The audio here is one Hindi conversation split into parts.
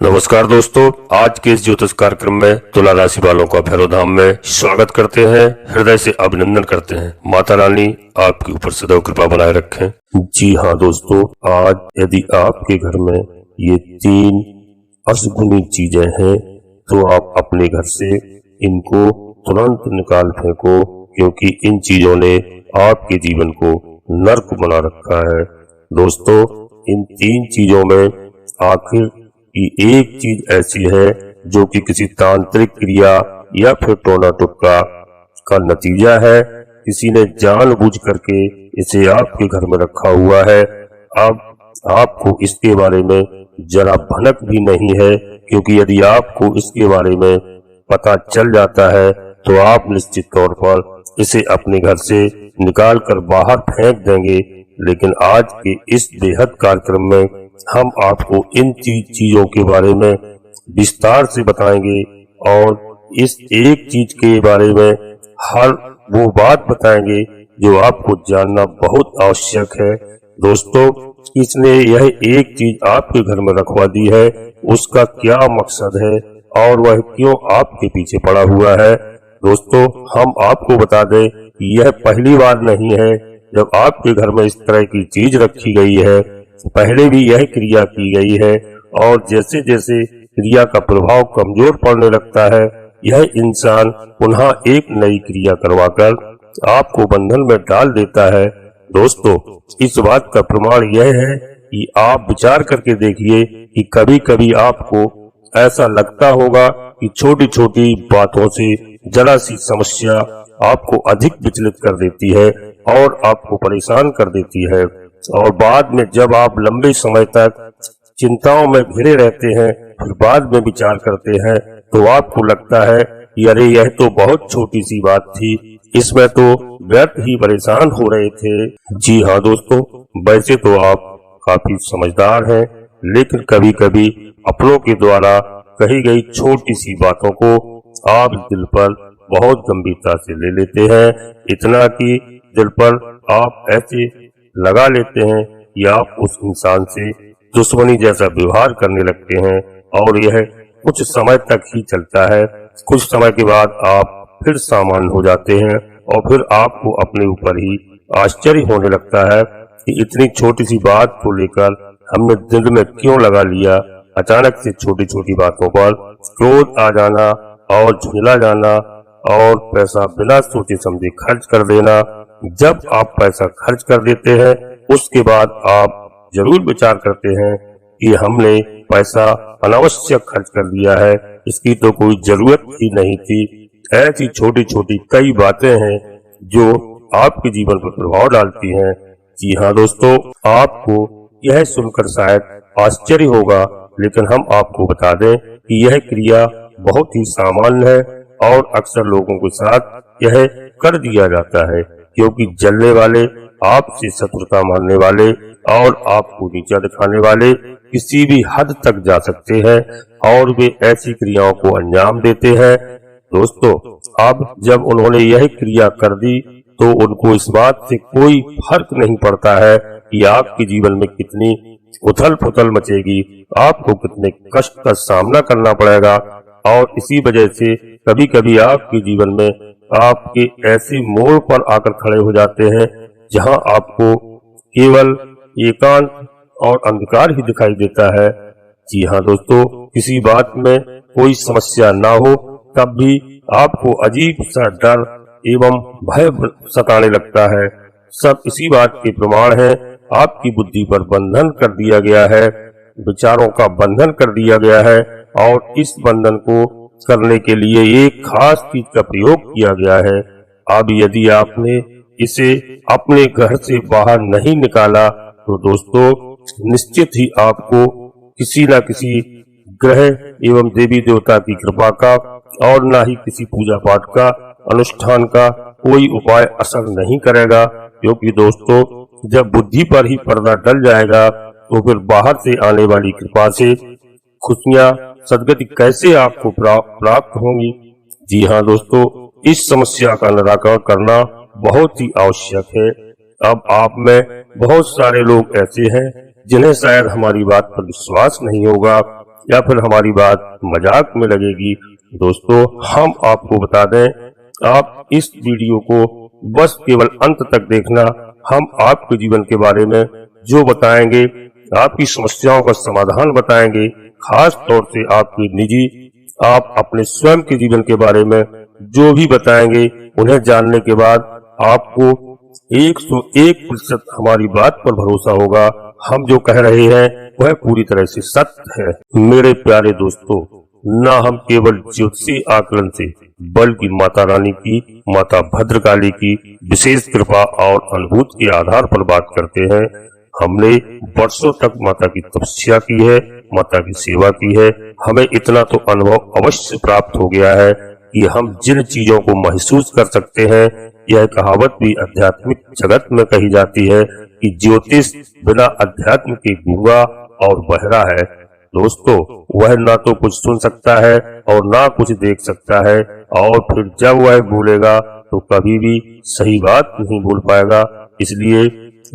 नमस्कार दोस्तों, आज के इस ज्योतिष कार्यक्रम में तुला राशि वालों का भैरवधाम में स्वागत करते हैं। हृदय से अभिनंदन करते हैं। माता रानी आपके ऊपर सदैव कृपा बनाए रखें। जी हाँ दोस्तों, आज यदि आपके घर में ये 3 अशुभनीय चीजें हैं तो आप अपने घर से इनको तुरंत निकाल फेंको, क्योंकि इन चीजों ने आपके जीवन को नर्क बना रखा है। दोस्तों, इन 3 चीजों में आखिर कि एक चीज ऐसी है जो कि किसी तांत्रिक क्रिया या फिर टोना टुटका का नतीजा है। किसी ने जानबूझ करके इसे आपके घर में रखा हुआ है। अब आपको इसके बारे में जरा भनक भी नहीं है, क्योंकि यदि आपको इसके बारे में पता चल जाता है तो आप निश्चित तौर पर इसे अपने घर से निकाल कर बाहर फेंक देंगे। लेकिन आज के इस बेहद कार्यक्रम में हम आपको इन चीजों के बारे में विस्तार से बताएंगे और इस एक चीज के बारे में हर वो बात बताएंगे जो आपको जानना बहुत आवश्यक है। दोस्तों, इसने यह एक चीज आपके घर में रखवा दी है, उसका क्या मकसद है और वह क्यों आपके पीछे पड़ा हुआ है। दोस्तों, हम आपको बता दें कि यह पहली बार नहीं है जब आपके घर में इस तरह की चीज रखी गई है। पहले भी यह क्रिया की गई है और जैसे जैसे क्रिया का प्रभाव कमजोर पड़ने लगता है, यह इंसान पुनः एक नई क्रिया करवाकर आपको बंधन में डाल देता है। दोस्तों, इस बात का प्रमाण यह है कि आप विचार करके देखिए कि कभी कभी आपको ऐसा लगता होगा कि छोटी छोटी बातों से जरा सी समस्या आपको अधिक विचलित कर देती है और आपको परेशान कर देती है, और बाद में जब आप लंबे समय तक चिंताओं में घिरे रहते हैं, फिर बाद में विचार करते हैं तो आपको लगता है कि अरे यह तो बहुत छोटी सी बात थी, इसमें तो व्यर्थ ही परेशान हो रहे थे। जी हाँ दोस्तों, वैसे तो आप काफी समझदार हैं, लेकिन कभी कभी अपनों के द्वारा कही गई छोटी सी बातों को आप दिल पर बहुत गंभीरता से ले लेते हैं। इतना कि दिल पर आप ऐसे लगा लेते हैं कि आप उस इंसान से दुश्मनी जैसा व्यवहार करने लगते हैं, और यह कुछ समय तक ही चलता है। कुछ समय के बाद आप फिर सामान्य हो जाते हैं और फिर आपको अपने ऊपर ही आश्चर्य होने लगता है कि इतनी छोटी सी बात को लेकर हमने दिल में क्यों लगा लिया। अचानक से छोटी छोटी बातों पर क्रोध आ जाना और झुंझला जाना और पैसा बिना सोचे समझे खर्च कर देना। जब आप पैसा खर्च कर देते हैं, उसके बाद आप जरूर विचार करते हैं कि हमने पैसा अनावश्यक खर्च कर दिया है, इसकी तो कोई जरूरत ही नहीं थी। ऐसी छोटी छोटी कई बातें हैं जो आपके जीवन पर प्रभाव डालती हैं। जी हाँ दोस्तों, आपको यह सुनकर शायद आश्चर्य होगा, लेकिन हम आपको बता दें कि यह क्रिया बहुत ही सामान्य है और अक्सर लोगों के साथ यह कर दिया जाता है, क्योंकि जलने वाले, आपसे शत्रुता मानने वाले और आपको नीचा दिखाने वाले किसी भी हद तक जा सकते हैं और वे ऐसी क्रियाओं को अंजाम देते हैं। दोस्तों, अब जब उन्होंने यह क्रिया कर दी तो उनको इस बात से कोई फर्क नहीं पड़ता है कि आपके जीवन में कितनी उथल पुथल मचेगी, आपको कितने कष्ट का सामना करना पड़ेगा। और इसी वजह से कभी कभी आपके जीवन में आपके ऐसे मोड़ पर आकर खड़े हो जाते हैं जहां आपको केवल एकांत और अंधकार ही दिखाई देता है। जी हाँ दोस्तों, किसी बात में कोई समस्या ना हो तब भी आपको अजीब सा डर एवं भय सताने लगता है। सब इसी बात के प्रमाण है। आपकी बुद्धि पर बंधन कर दिया गया है, विचारों का बंधन कर दिया गया है, और इस बंधन को करने के लिए एक खास चीज का प्रयोग किया गया है। अब यदि आपने इसे अपने घर से बाहर नहीं निकाला तो दोस्तों, निश्चित ही आपको किसी न किसी ग्रह एवं देवी देवता की कृपा का और न ही किसी पूजा पाठ का अनुष्ठान का कोई उपाय असर नहीं करेगा, क्योंकि दोस्तों, जब बुद्धि पर ही पर्दा डल जाएगा तो फिर बाहर से आने वाली कृपा से खुशियां, सदगति कैसे आपको प्राप्त होंगी। जी हाँ दोस्तों, इस समस्या का निराकरण करना बहुत ही आवश्यक है। अब आप में बहुत सारे लोग ऐसे हैं जिन्हें शायद हमारी बात पर विश्वास नहीं होगा, या फिर हमारी बात मजाक में लगेगी। दोस्तों हम आपको बता दें, आप इस वीडियो को बस केवल अंत तक देखना। हम आपके जीवन के बारे में जो बताएंगे, आपकी समस्याओं का समाधान बताएंगे, खास तौर से आपकी निजी, आप अपने स्वयं के जीवन के बारे में जो भी बताएंगे, उन्हें जानने के बाद आपको 101% हमारी बात पर भरोसा होगा। हम जो कह रहे हैं वह पूरी तरह से सत्य है। मेरे प्यारे दोस्तों, न हम केवल ज्योतिषी आकलन से बल्कि माता रानी की, माता भद्रकाली की विशेष कृपा और अनुभूति के आधार पर बात करते हैं। हमने वर्षों तक माता की तपस्या की है, माता की सेवा की है। हमें इतना तो अनुभव अवश्य प्राप्त हो गया है कि हम जिन चीजों को महसूस कर सकते हैं, यह कहावत भी आध्यात्मिक जगत में कही जाती है कि ज्योतिष बिना अध्यात्म के गूंगा और बहरा है। दोस्तों वह ना तो कुछ सुन सकता है और ना कुछ देख सकता है, और फिर जब वह बोलेगा तो कभी भी सही बात नहीं बोल पाएगा। इसलिए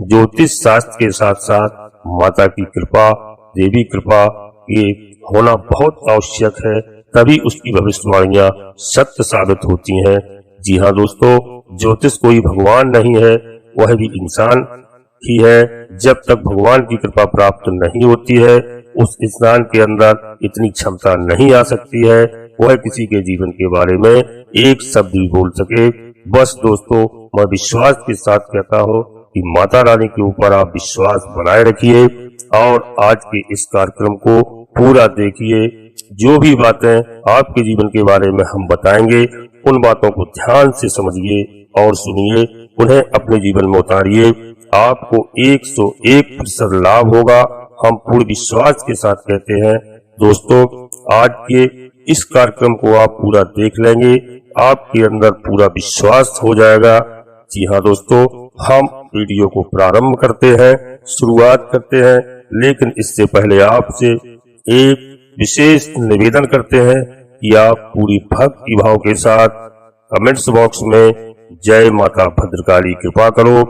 ज्योतिष शास्त्र के साथ साथ माता की कृपा, देवी कृपा ये होना बहुत आवश्यक है, तभी उसकी भविष्यवाणियां सत्य साबित होती हैं। जी हाँ दोस्तों, ज्योतिष कोई भगवान नहीं है, वह भी इंसान ही है। जब तक भगवान की कृपा प्राप्त नहीं होती है, उस इंसान के अंदर इतनी क्षमता नहीं आ सकती है वह किसी के जीवन के बारे में एक शब्द भी बोल सके। बस दोस्तों मैं विश्वास के साथ कहता हूँ कि माता रानी के ऊपर आप विश्वास बनाए रखिए और आज के इस कार्यक्रम को पूरा देखिए। जो भी बातें आपके जीवन के बारे में हम बताएंगे, उन बातों को ध्यान से समझिए और सुनिए, उन्हें अपने जीवन में उतारिए। आपको 101% लाभ होगा, हम पूर्ण विश्वास के साथ कहते हैं। दोस्तों आज के इस कार्यक्रम को आप पूरा देख लेंगे, आपके अंदर पूरा विश्वास हो जाएगा। जी हाँ दोस्तों, हम वीडियो को प्रारंभ करते हैं, शुरुआत करते हैं, लेकिन इससे पहले आपसे एक विशेष निवेदन करते हैं कि आप पूरी भक्ति भाव के साथ कमेंट्स बॉक्स में जय माता भद्रकाली कृपा करो,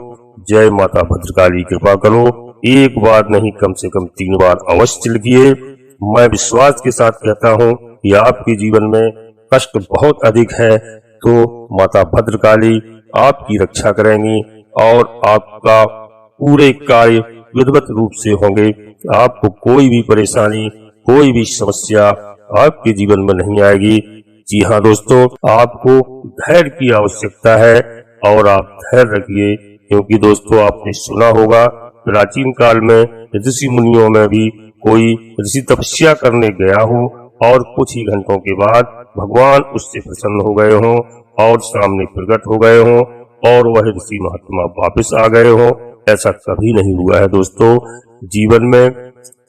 जय माता भद्रकाली कृपा करो एक बार नहीं कम से कम 3 बार अवश्य लिखिए। मैं विश्वास के साथ कहता हूँ कि आपके जीवन में कष्ट बहुत अधिक है, तो माता भद्रकाली आपकी रक्षा करेंगी और आपका पूरे कार्य विधिवत रूप से होंगे। आपको कोई भी परेशानी, कोई भी समस्या आपके जीवन में नहीं आएगी। जी हाँ दोस्तों, आपको धैर्य की आवश्यकता है और आप धैर्य रखिए, क्योंकि दोस्तों आपने सुना होगा प्राचीन काल में ऋषि मुनियों में भी कोई ऋषि तपस्या करने गया हो और कुछ ही घंटों के बाद भगवान उससे प्रसन्न हो गए हों और सामने प्रकट हो गए हों और वह ऋषि महात्मा वापस आ गए हों। ऐसा कभी नहीं हुआ है दोस्तों। जीवन में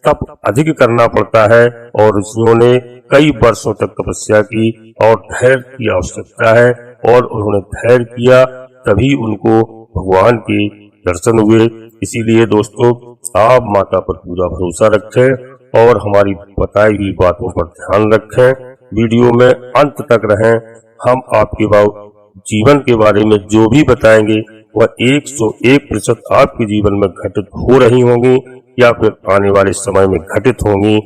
तप अधिक करना पड़ता है और ऋषियों ने कई वर्षों तक तपस्या की और धैर्य की आवश्यकता है, और उन्होंने धैर्य किया तभी उनको भगवान के दर्शन हुए। इसीलिए दोस्तों आप माता पर पूरा भरोसा रखें और हमारी बताई हुई बातों पर ध्यान रखें। वीडियो में अंत तक रहें। हम आपके जीवन के बारे में जो भी बताएंगे वह 101% आपके जीवन में घटित हो रही होंगी या फिर आने वाले समय में घटित होंगी।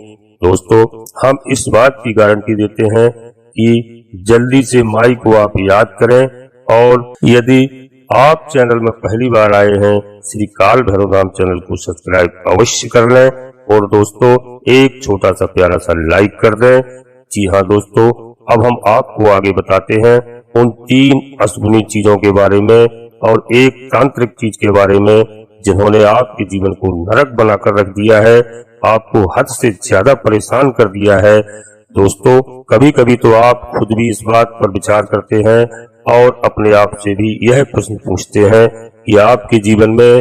दोस्तों हम इस बात की गारंटी देते हैं कि जल्दी से माई को आप याद करें, और यदि आप चैनल में पहली बार आए हैं, श्री काल भैरव धाम चैनल को सब्सक्राइब अवश्य कर लें और दोस्तों एक छोटा सा प्यारा सा लाइक कर दें। जी हाँ दोस्तों, अब हम आपको आगे बताते हैं उन 3 अशुभनीय चीजों के बारे में और एक तांत्रिक चीज के बारे में जिन्होंने आपके जीवन को नरक बनाकर रख दिया है, आपको हद से ज्यादा परेशान कर दिया है। दोस्तों कभी कभी तो आप खुद भी इस बात पर विचार करते हैं और अपने आप से भी यह प्रश्न पूछते हैं कि आपके जीवन में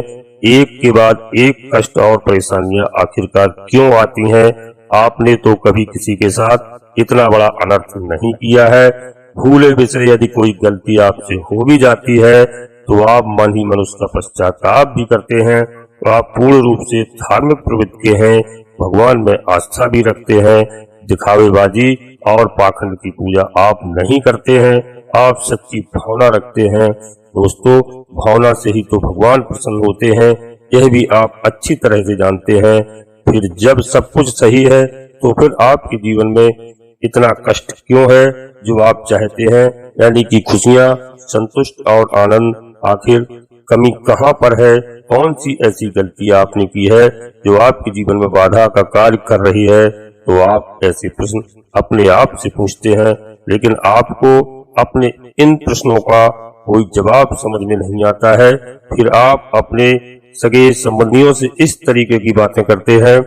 एक के बाद एक कष्ट और परेशानियां आखिरकार क्यों आती हैं। आपने तो कभी किसी के साथ इतना बड़ा अनर्थ नहीं किया है। भूले बिसरे यदि कोई गलती आपसे हो भी जाती है तो आप मन ही मन उसका पश्चाताप भी करते हैं। तो आप पूर्ण रूप से धार्मिक प्रवृत्ति के हैं, भगवान में आस्था भी रखते हैं। दिखावेबाजी और पाखंड की पूजा आप नहीं करते हैं, आप सच्ची भावना रखते हैं। दोस्तों भावना से ही तो भगवान प्रसन्न होते हैं, यह भी आप अच्छी तरह से जानते हैं। फिर जब सब कुछ सही है तो फिर आपके जीवन में इतना कष्ट क्यों है जो आप चाहते हैं, यानी कि खुशियां, संतुष्ट और आनंद। आखिर कमी कहाँ पर है? कौन सी ऐसी गलती आपने की है जो आपके जीवन में बाधा का कार्य कर रही है? तो आप ऐसे प्रश्न अपने आप से पूछते हैं, लेकिन आपको अपने इन प्रश्नों का कोई जवाब समझ में नहीं आता है। फिर आप अपने सगे संबंधियों से इस तरीके की बातें करते हैं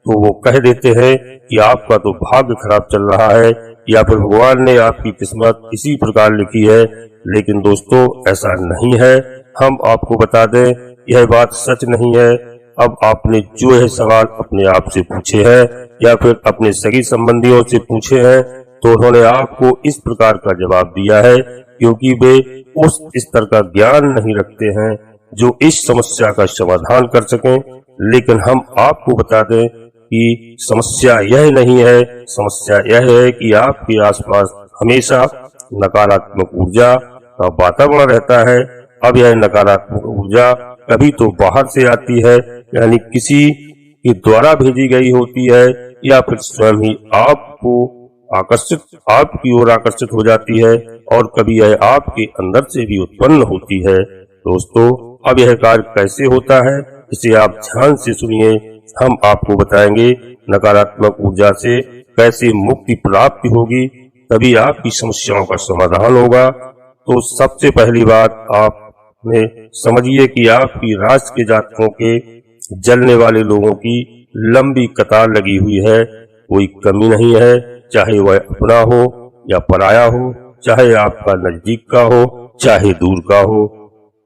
तो वो कह देते हैं कि आपका तो भाग्य खराब चल रहा है या फिर भगवान ने आपकी किस्मत इसी प्रकार लिखी है। लेकिन दोस्तों, ऐसा नहीं है। हम आपको बता दें, यह बात सच नहीं है। अब आपने जो है सवाल अपने आप से पूछे हैं या फिर अपने सगी संबंधियों से पूछे हैं, तो उन्होंने आपको इस प्रकार का जवाब दिया है क्योंकि वे उस स्तर का ज्ञान नहीं रखते हैं जो इस समस्या का समाधान कर सकें। लेकिन हम आपको बता दें कि समस्या यह नहीं है, समस्या यह है कि आपके आसपास हमेशा नकारात्मक ऊर्जा का वातावरण रहता है। अब यह नकारात्मक ऊर्जा कभी तो बाहर से आती है, यानी किसी के द्वारा भेजी गई होती है, या फिर स्वयं ही आपकी ओर आकर्षित हो जाती है, और कभी यह आपके अंदर से भी उत्पन्न होती है। दोस्तों, अब यह कार्य कैसे होता है, इसे आप ध्यान से सुनिए। हम आपको बताएंगे नकारात्मक ऊर्जा से कैसे मुक्ति प्राप्ति होगी, तभी आपकी समस्याओं का समाधान होगा। तो सबसे पहली बात आपने समझिए कि आपकी राशि के जातकों के जलने वाले लोगों की लंबी कतार लगी हुई है। कोई कमी नहीं है, चाहे वह अपना हो या पराया हो, चाहे आपका नजदीक का हो चाहे दूर का हो,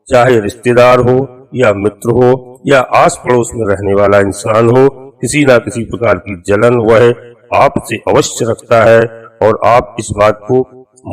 चाहे रिश्तेदार हो या मित्र हो या आस पड़ोस में रहने वाला इंसान हो, किसी न किसी प्रकार की जलन वह आपसे अवश्य रखता है और आप इस बात को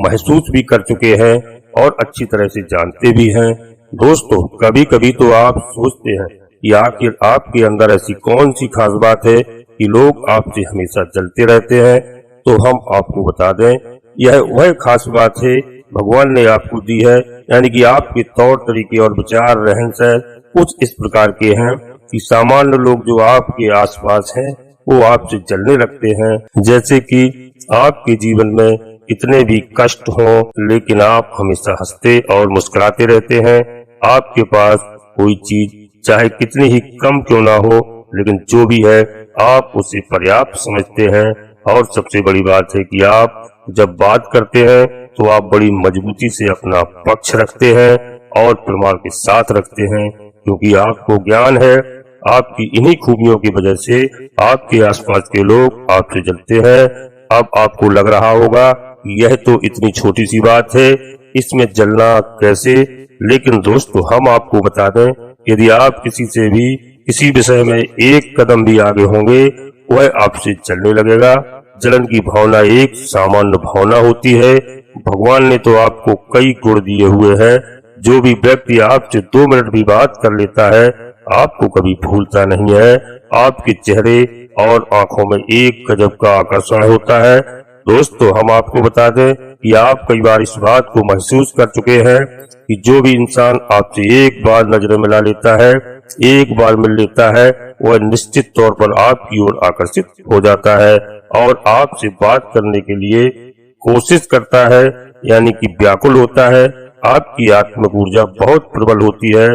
महसूस भी कर चुके हैं और अच्छी तरह से जानते भी हैं। दोस्तों, कभी कभी तो आप सोचते हैं कि आखिर आपके अंदर ऐसी कौन सी खास बात है कि लोग आपसे हमेशा जलते रहते हैं। तो हम आपको बता दें, यह वह खास बात है भगवान ने आपको दी है, यानी कि आपके तौर तरीके और विचार रहन सहन कुछ इस प्रकार के हैं कि सामान्य लोग जो आपके आसपास हैं वो आपसे जलने लगते हैं। जैसे कि आपके जीवन में कितने भी कष्ट हों, लेकिन आप हमेशा हंसते और मुस्कुराते रहते हैं। आपके पास कोई चीज चाहे कितनी ही कम क्यों ना हो, लेकिन जो भी है आप उसे पर्याप्त समझते हैं। और सबसे बड़ी बात है कि आप जब बात करते हैं तो आप बड़ी मजबूती से अपना पक्ष रखते हैं और प्रमाण के साथ रखते हैं, क्योंकि आपको ज्ञान है आपकी इन्हीं खूबियों की वजह से आपके आसपास के लोग आपसे जलते हैं। अब आपको लग रहा होगा यह तो इतनी छोटी सी बात है, इसमें जलना कैसे। लेकिन दोस्तों, हम आपको बता दें, यदि आप किसी से भी किसी विषय में एक कदम भी आगे होंगे, वह आपसे जलने लगेगा। जलन की भावना एक सामान्य भावना होती है। भगवान ने तो आपको कई गुण दिए हुए हैं। जो भी व्यक्ति आपसे 2 मिनट भी बात कर लेता है आपको कभी भूलता नहीं है। आपके चेहरे और आंखों में एक गजब का आकर्षण होता है। दोस्तों, हम आपको बता दें कि आप कई बार इस बात को महसूस कर चुके हैं कि जो भी इंसान आपसे एक बार नजर मिला लेता है, एक बार मिल लेता है, वह निश्चित तौर पर आपकी ओर आकर्षित हो जाता है और आपसे बात करने के लिए कोशिश करता है, यानी कि व्याकुल होता है। आपकी आत्मिक ऊर्जा बहुत प्रबल होती है,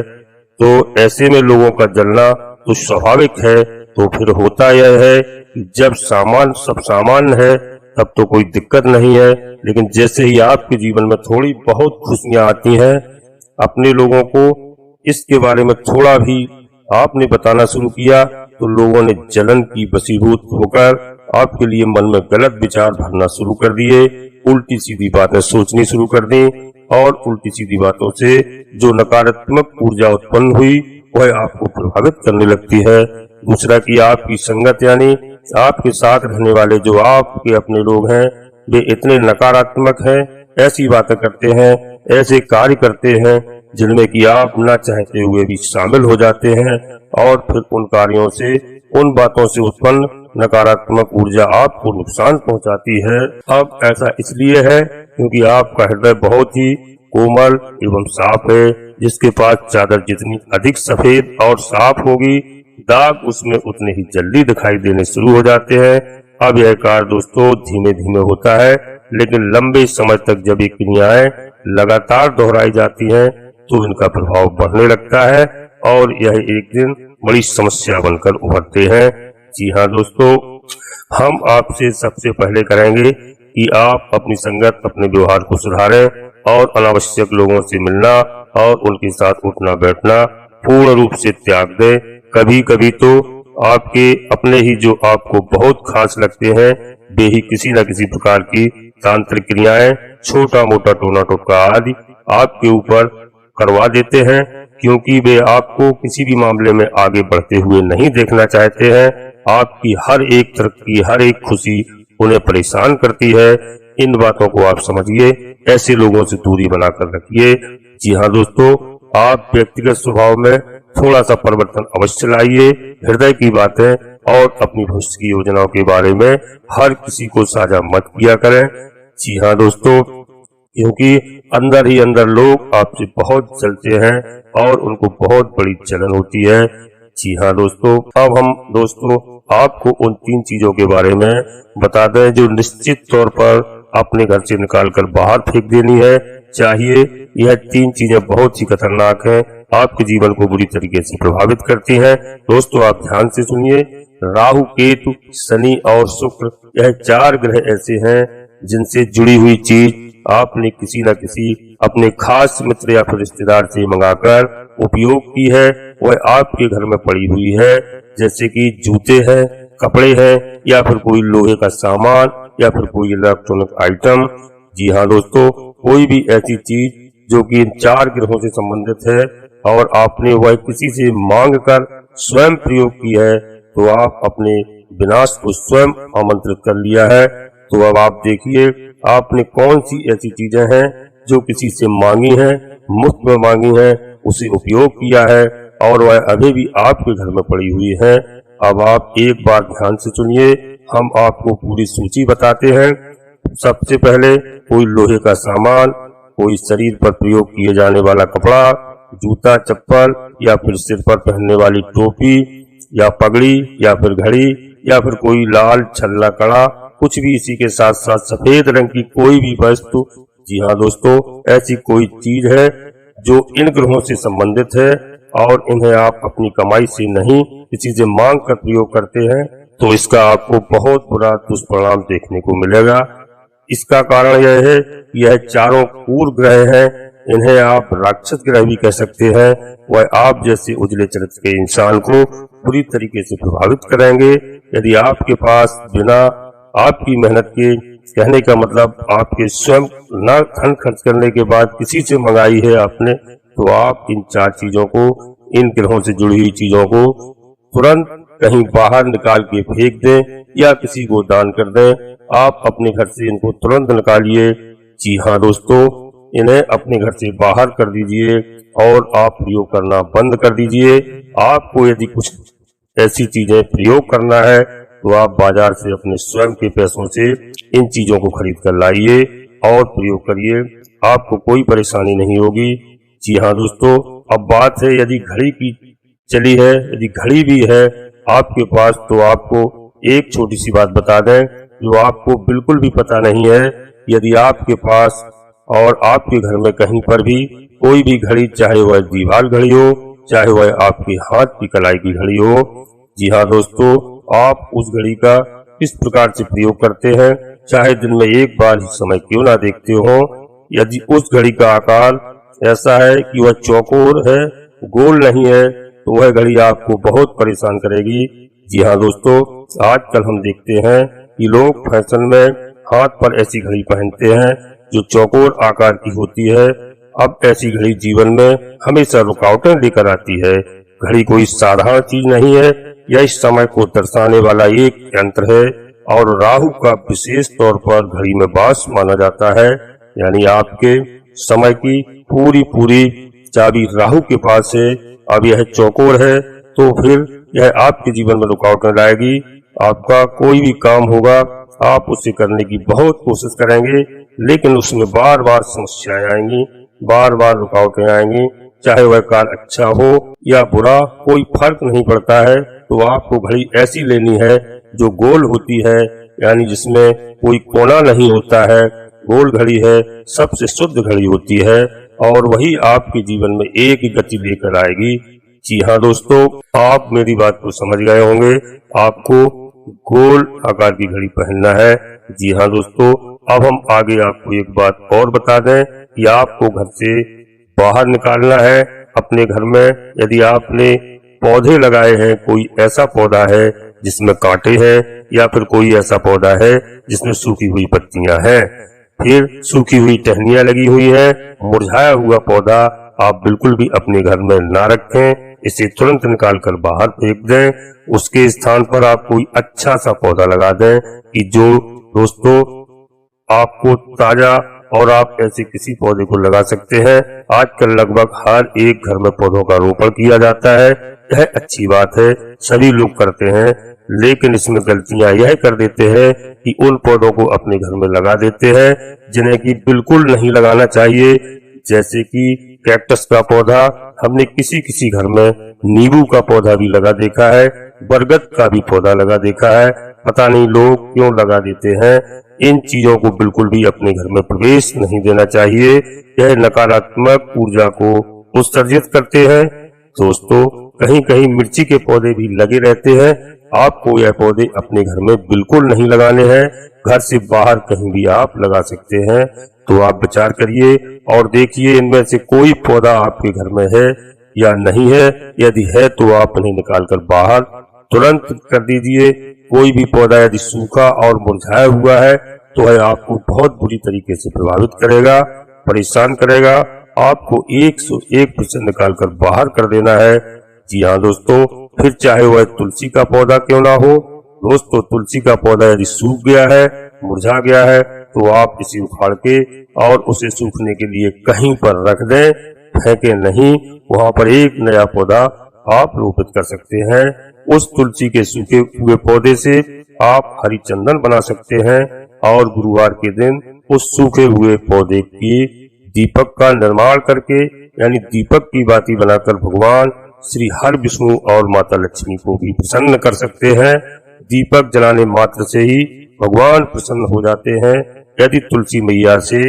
तो ऐसे में लोगों का जलना तो स्वाभाविक है। तो फिर होता यह है कि जब सब सामान्य है तब तो कोई दिक्कत नहीं है, लेकिन जैसे ही आपके जीवन में थोड़ी बहुत खुशियां आती हैं, अपने लोगों को इसके बारे में थोड़ा भी आपने बताना शुरू किया, तो लोगों ने जलन की वशीभूत होकर आपके लिए मन में गलत विचार भरना शुरू कर दिए, उल्टी सीधी बातें सोचनी शुरू कर दी और उल्टी सीधी बातों से जो नकारात्मक ऊर्जा उत्पन्न हुई वह आपको प्रभावित करने लगती है। दूसरा कि आपकी संगत, यानी आपके साथ रहने वाले जो आपके अपने लोग हैं, वे इतने नकारात्मक हैं, ऐसी बातें करते हैं, ऐसे कार्य करते हैं जिनमें कि आप न चाहते हुए भी शामिल हो जाते हैं और फिर उन कार्यों से, उन बातों से उत्पन्न नकारात्मक ऊर्जा आपको नुकसान पहुंचाती है। अब ऐसा इसलिए है क्योंकि आपका हृदय बहुत ही कोमल एवं साफ है, जिसके पास चादर जितनी अधिक सफेद और साफ होगी, दाग उसमें उतने ही जल्दी दिखाई देने शुरू हो जाते हैं। अब यह कार्य दोस्तों धीमे धीमे होता है, लेकिन लंबे समय तक जब ये क्रियाएं लगातार दोहराई जाती हैं तो इनका प्रभाव बढ़ने लगता है और यह एक दिन बड़ी समस्या बनकर उभरते हैं। जी हाँ दोस्तों, हम आपसे सबसे पहले करेंगे कि आप अपनी संगत, अपने व्यवहार को सुधारें और अनावश्यक लोगों से मिलना और उनके साथ उठना बैठना पूर्ण रूप से त्याग दें। कभी कभी तो आपके अपने ही जो आपको बहुत खास लगते हैं वे ही किसी न किसी प्रकार की तांत्रिक क्रियाएं, छोटा मोटा टोना टोटका आदि आपके ऊपर करवा देते हैं, क्योंकि वे आपको किसी भी मामले में आगे बढ़ते हुए नहीं देखना चाहते हैं। आपकी हर एक तरक्की, हर एक खुशी उन्हें परेशान करती है। इन बातों को आप समझिए, ऐसे लोगों से दूरी बनाकर रखिए। जी हाँ दोस्तों, आप व्यक्तिगत स्वभाव में थोड़ा सा परिवर्तन अवश्य लाइए। हृदय की बातें और अपनी भविष्य की योजनाओं के बारे में हर किसी को साझा मत किया करें। जी हाँ दोस्तों, क्योंकि अंदर ही अंदर लोग आपसे बहुत जलते हैं और उनको बहुत बड़ी जलन होती है। जी हाँ दोस्तों, अब हम दोस्तों आपको उन 3 चीजों के बारे में बता दें जो निश्चित तौर पर अपने घर से निकालकर बाहर फेंक देनी है चाहिए। यह 3 चीजें बहुत ही खतरनाक हैं, आपके जीवन को बुरी तरीके से प्रभावित करती हैं। दोस्तों आप ध्यान से सुनिए। राहु, केतु, शनि और शुक्र, यह 4 ग्रह ऐसे हैं जिनसे जुड़ी हुई चीज आपने किसी न किसी अपने खास मित्र या फिर रिश्तेदार से मंगाकर उपयोग की है, वह आपके घर में पड़ी हुई है। जैसे कि जूते हैं, कपड़े हैं, या फिर कोई लोहे का सामान, या फिर कोई इलेक्ट्रॉनिक आइटम। जी हाँ दोस्तों, कोई भी ऐसी चीज जो कि इन 4 ग्रहों से संबंधित है और आपने वह किसी से मांग कर स्वयं प्रयोग की है, तो आप अपने विनाश को स्वयं आमंत्रित कर लिया है। तो अब आप देखिए, आपने कौन सी ऐसी चीजें हैं जो किसी से मांगी हैं, मुफ्त में मांगी हैं, उसे उपयोग किया है और वह अभी भी आपके घर में पड़ी हुई है। अब आप एक बार ध्यान से सुनिए, हम आपको पूरी सूची बताते हैं। सबसे पहले कोई लोहे का सामान, कोई शरीर पर प्रयोग किए जाने वाला कपड़ा, जूता, चप्पल, या फिर सिर पर पहनने वाली टोपी या पगड़ी, या फिर घड़ी, या फिर कोई लाल छल्ला कड़ा, कुछ भी इसी के साथ साथ सफेद रंग की कोई भी वस्तु। जी हाँ दोस्तों, ऐसी कोई चीज है जो इन ग्रहों से संबंधित है और इन्हें आप अपनी कमाई से नहीं किसी से मांग कर प्रयोग करते हैं, तो इसका आपको बहुत बुरा दुष्परिणाम देखने को मिलेगा। इसका कारण यह है कि यह चारों क्रूर ग्रह हैं, इन्हें आप राक्षस ग्रह भी कह सकते हैं। वह आप जैसे उजले चरित्र के इंसान को पूरी तरीके से प्रभावित करेंगे। यदि आपके पास बिना आपकी मेहनत के, कहने का मतलब आपके स्वयं न धन खर्च करने के बाद किसी से मंगाई है आपने, तो आप इन 4 चीजों को, इन ग्रहों से जुड़ी हुई चीजों को तुरंत कहीं बाहर निकाल के फेंक दें या किसी को दान कर दें। आप अपने घर से इनको तुरंत निकालिए। जी हाँ दोस्तों, इन्हें अपने घर से बाहर कर दीजिए और आप प्रयोग करना बंद कर दीजिए। आपको यदि कुछ ऐसी चीजें प्रयोग करना है तो आप बाजार से अपने स्वयं के पैसों से इन चीजों को खरीद कर लाइए और प्रयोग करिए, आपको कोई परेशानी नहीं होगी। जी हाँ दोस्तों, अब बात है यदि घड़ी की चली है, यदि घड़ी भी है आपके पास, तो आपको एक छोटी सी बात बता दें जो आपको बिल्कुल भी पता नहीं है। यदि आपके पास और आपके घर में कहीं पर भी कोई भी घड़ी, चाहे वह दीवार घड़ी हो, चाहे वह आपके हाथ की कलाई की घड़ी हो, जी हाँ दोस्तों, आप उस घड़ी का किस प्रकार से प्रयोग करते हैं, चाहे दिन में एक बार ही समय क्यों ना देखते हो, यदि उस घड़ी का आकार ऐसा है कि वह चौकोर है, गोल नहीं है, तो वह घड़ी आपको बहुत परेशान करेगी। जी हाँ दोस्तों, आजकल हम देखते हैं कि लोग फैशन में हाथ पर ऐसी घड़ी पहनते हैं जो चौकोर आकार की होती है। अब ऐसी घड़ी जीवन में हमेशा रुकावटें लेकर आती है। घड़ी कोई साधारण चीज नहीं है, यह इस समय को दर्शाने वाला एक यंत्र है और राहु का विशेष तौर पर घड़ी में वास माना जाता है। यानी आपके समय की पूरी चाबी राहु के पास है। अब यह चौकोर है तो फिर यह आपके जीवन में रुकावटें लाएगी। आपका कोई भी काम होगा, आप उसे करने की बहुत कोशिश करेंगे, लेकिन उसमें बार बार समस्याएं आएंगी, बार बार रुकावटें आएंगी। चाहे वह कार्य अच्छा हो या बुरा, कोई फर्क नहीं पड़ता है। तो आपको घड़ी ऐसी लेनी है जो गोल होती है, यानी जिसमें कोई कोना नहीं होता है, गोल घड़ी है, सबसे शुद्ध घड़ी होती है और वही आपके जीवन में एक ही गति लेकर आएगी। जी हाँ दोस्तों, आप मेरी बात को समझ गए होंगे। आपको गोल आकार की घड़ी पहनना है। जी हाँ दोस्तों, अब हम आगे आपको एक बात और बता दें कि आपको घर से बाहर निकालना है। अपने घर में यदि आपने पौधे लगाए हैं, कोई ऐसा पौधा है जिसमें कांटे हैं या फिर कोई ऐसा पौधा है जिसमें सूखी हुई पत्तियां हैं, फिर सूखी हुई टहनियां लगी हुई है, मुरझाया हुआ पौधा आप बिल्कुल भी अपने घर में ना रखें। इसे तुरंत निकाल कर बाहर फेंक दें। उसके स्थान पर आप कोई अच्छा सा पौधा लगा दें कि जो दोस्तों आपको ताजा, और आप ऐसे किसी पौधे को लगा सकते हैं। आजकल लगभग हर एक घर में पौधों का रोपण किया जाता है। यह अच्छी बात है, सभी लोग करते हैं, लेकिन इसमें गलतियां यह कर देते हैं कि उन पौधों को अपने घर में लगा देते हैं जिन्हें कि बिल्कुल नहीं लगाना चाहिए। जैसे कि कैक्टस का पौधा, हमने किसी किसी घर में नींबू का पौधा भी लगा देखा है, बरगद का भी पौधा लगा देखा है। पता नहीं लोग क्यों लगा देते हैं। इन चीजों को बिल्कुल भी अपने घर में प्रवेश नहीं देना चाहिए। यह नकारात्मक ऊर्जा को उत्सर्जित करते हैं। दोस्तों, कहीं कहीं मिर्ची के पौधे भी लगे रहते हैं। आपको यह पौधे अपने घर में बिल्कुल नहीं लगाने हैं। घर से बाहर कहीं भी आप लगा सकते हैं। तो आप विचार करिए और देखिए इनमें से कोई पौधा आपके घर में है या नहीं है। यदि है तो आप इन्हें निकालकर बाहर तुरंत कर दीजिए। कोई भी पौधा यदि सूखा और मुरझाया हुआ है तो वह आपको बहुत बुरी तरीके से प्रभावित करेगा, परेशान करेगा। आपको 101% निकालकर बाहर कर देना है। जी हाँ दोस्तों, फिर चाहे वह तुलसी का पौधा क्यों ना हो। दोस्तों, तुलसी का पौधा यदि सूख गया है, मुरझा गया है, तो आप इसे उखाड़ के और उसे सूखने के लिए कहीं पर रख दें, फेंके नहीं। वहां पर एक नया पौधा आप रोपित कर सकते हैं। उस तुलसी के सूखे हुए पौधे से आप हरी चंदन बना सकते हैं और गुरुवार के दिन उस सूखे हुए पौधे की दीपक का निर्माण करके, यानी दीपक की बाती बनाकर भगवान श्री हर विष्णु और माता लक्ष्मी को भी प्रसन्न कर सकते हैं। दीपक जलाने मात्र से ही भगवान प्रसन्न हो जाते हैं। यदि तुलसी मैया से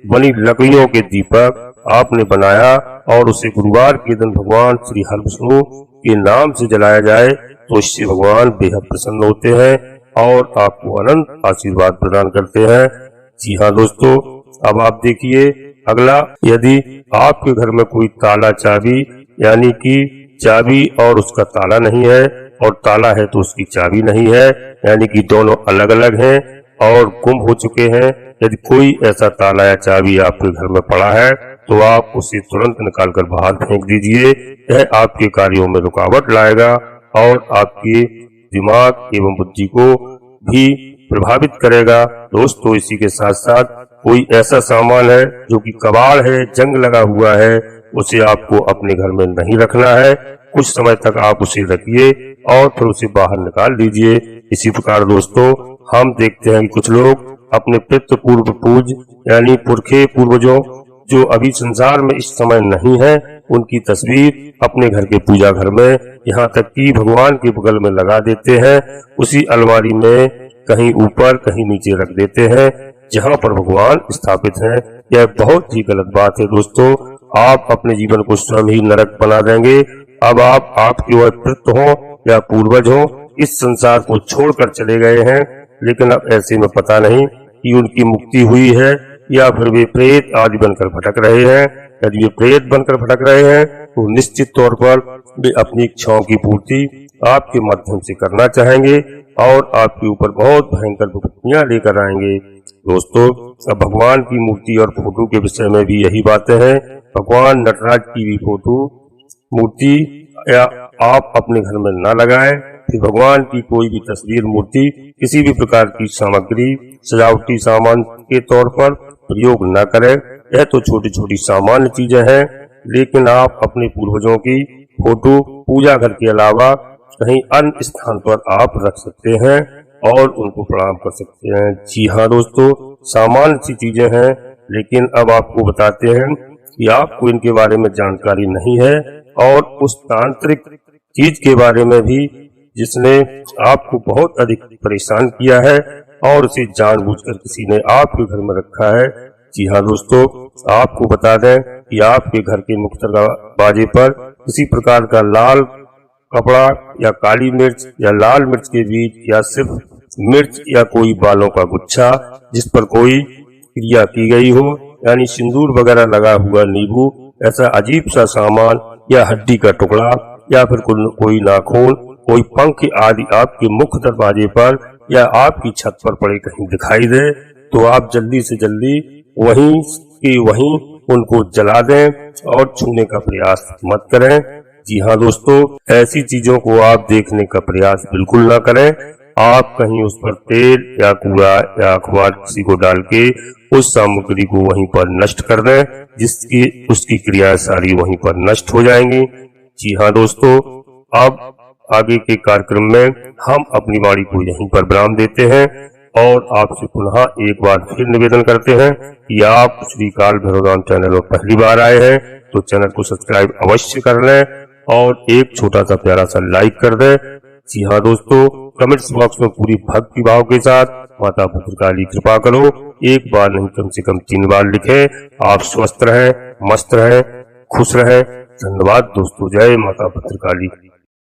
बनी लकड़ियों के दीपक आपने बनाया और उसे गुरुवार के दिन भगवान श्री हर विष्णु के नाम से जलाया जाए तो इससे भगवान बेहद प्रसन्न होते हैं और आपको अनंत आशीर्वाद प्रदान करते हैं। जी हाँ दोस्तों, अब आप देखिए अगला, यदि आपके घर में कोई ताला चाबी, यानी कि चाबी और उसका ताला नहीं है और ताला है तो उसकी चाबी नहीं है, यानी कि दोनों अलग अलग हैं और गुम हो चुके हैं। यदि कोई ऐसा ताला या चाबी आपके घर में पड़ा है तो आप उसे तुरंत निकालकर बाहर फेंक दीजिए। यह आपके कार्यों में रुकावट लाएगा और आपके दिमाग एवं बुद्धि को भी प्रभावित करेगा। दोस्तों, इसी के साथ साथ कोई ऐसा सामान है जो कि कबाड़ है, जंग लगा हुआ है, उसे आपको अपने घर में नहीं रखना है। कुछ समय तक आप उसे रखिए और फिर उसे बाहर निकाल दीजिए। इसी प्रकार दोस्तों, हम देखते हैं कि कुछ लोग अपने पितृ पूर्व पूज, यानी पुरखे पूर्वजों जो अभी संसार में इस समय नहीं है, उनकी तस्वीर अपने घर के पूजा घर में, यहाँ तक कि भगवान के बगल में लगा देते हैं। उसी अलमारी में कहीं ऊपर कहीं नीचे रख देते हैं जहाँ पर भगवान स्थापित हैं। यह बहुत ही गलत बात है दोस्तों। आप अपने जीवन को स्वयं ही नरक बना देंगे। अब आपके वह पितृ हो या पूर्वज हो, इस संसार को छोड़कर चले गए हैं, लेकिन अब ऐसे में पता नहीं कि उनकी मुक्ति हुई है या फिर वे प्रेत आदि बनकर भटक रहे हैं। यदि वे प्रेत बनकर भटक रहे हैं तो निश्चित तौर पर वे अपनी इच्छाओं की पूर्ति आपके माध्यम से करना चाहेंगे और आपके ऊपर बहुत भयंकर विपत्तियां लेकर आएंगे। दोस्तों, अब भगवान की मूर्ति और फोटो के विषय में भी यही बातें हैं। भगवान नटराज की भी फोटो मूर्ति या आप अपने घर में न लगाएं। फिर भगवान की कोई भी तस्वीर, मूर्ति, किसी भी प्रकार की सामग्री, सजावटी सामान के तौर पर प्रयोग न करें। यह तो छोटी छोटी सामान्य चीजें हैं, लेकिन आप अपने पूर्वजों की फोटो पूजा घर के अलावा कहीं अन्य स्थान पर आप रख सकते हैं और उनको प्रणाम कर सकते हैं। जी हाँ दोस्तों, सामान्य सी चीजें हैं, लेकिन अब आपको बताते हैं कि आपको इनके बारे में जानकारी नहीं है और उस तांत्रिक चीज के बारे में भी जिसने आपको बहुत अधिक परेशान किया है, और उसे जानबूझकर किसी ने आपके घर में रखा है। जी हाँ दोस्तों, आपको बता दें कि आपके घर के मुख्य दरवाजे पर किसी प्रकार का लाल कपड़ा या काली मिर्च या लाल मिर्च के बीज या सिर्फ मिर्च या कोई बालों का गुच्छा जिस पर कोई क्रिया की गई हो, यानी सिंदूर वगैरह लगा हुआ नींबू, ऐसा अजीब सा सामान या हड्डी का टुकड़ा या फिर कोई नाखून, कोई पंख आदि आपके मुख्य दरवाजे पर या आपकी छत पर पड़े कहीं दिखाई दे तो आप जल्दी से जल्दी वहीं के वहीं उनको जला दें और छूने का प्रयास मत करें। जी हाँ दोस्तों, ऐसी चीजों को आप देखने का प्रयास बिल्कुल ना करें। आप कहीं उस पर तेल या कूड़ा या अखबार किसी को डाल के उस सामग्री को वहीं पर नष्ट कर दें, जिसकी उसकी क्रियाएं सारी वहीं पर नष्ट हो जाएंगी। जी हाँ दोस्तों, अब आगे के कार्यक्रम में हम अपनी वाणी को यहीं पर विराम देते हैं और आपसे पुनः एक बार फिर निवेदन करते हैं कि आप श्री काल भैरवदान चैनल पर पहली बार आए हैं तो चैनल को सब्सक्राइब अवश्य कर लें और एक छोटा सा प्यारा सा लाइक कर दें। जी हाँ दोस्तों, कमेंट्स बॉक्स में पूरी भक्ति भाव के साथ माता भद्रकाली कृपा करो एक बार नहीं कम से कम 3 बार लिखें। आप स्वस्थ रहें, मस्त रहें, खुश रहें। धन्यवाद दोस्तों, जय माता भद्रकाली।